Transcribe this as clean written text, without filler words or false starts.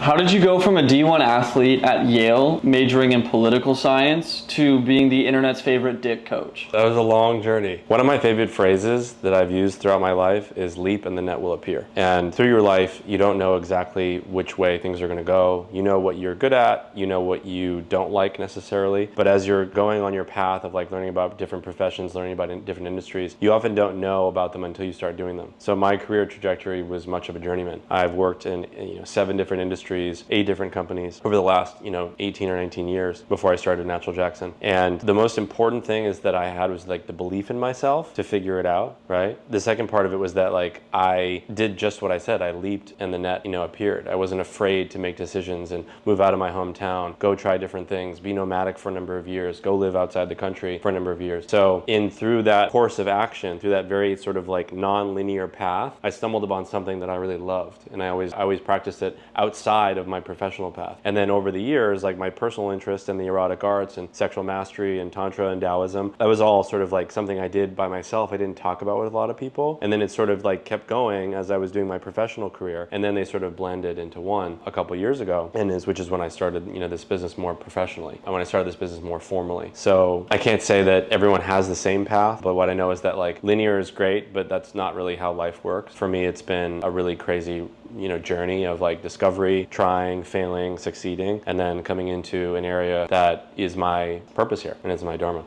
How did you go from a D1 athlete at Yale, majoring in political science, to being the internet's favorite dick coach? That was a long journey. One of my favorite phrases that I've used throughout my life is leap and the net will appear. And through your life, you don't know exactly which way things are going to go. You know what you're good at, you know what you don't like necessarily. But as you're going on your path of like learning about different professions, learning about different industries, you often don't know about them until you start doing them. So my career trajectory was much of a journeyman. I've worked in 7 different industries, 8 different companies over the last 18 or 19 years before I started Natural Jackson. And the most important thing is that I had was like the belief in myself to figure it out, right? The second part of it was that like I did just what I said. I leaped and the net appeared. I wasn't afraid to make decisions and move out of my hometown, go try different things, be nomadic for a number of years, go live outside the country for a number of years. So through that course of action, through that very sort of like non-linear path, I stumbled upon something that I really loved, and I always practiced it outside of my professional path. And then over the years, like my personal interest in the erotic arts and sexual mastery and tantra and Taoism, that was all sort of like something I did by myself. I didn't talk about with a lot of people. And then it sort of like kept going as I was doing my professional career. And then they sort of blended into one a couple years ago, which is when I started this business more professionally. And when I started this business more formally. So I can't say that everyone has the same path, but what I know is that like linear is great, but that's not really how life works. For me, it's been a really crazy journey of like discovery, trying, failing, succeeding, and then coming into an area that is my purpose here and it's my dharma.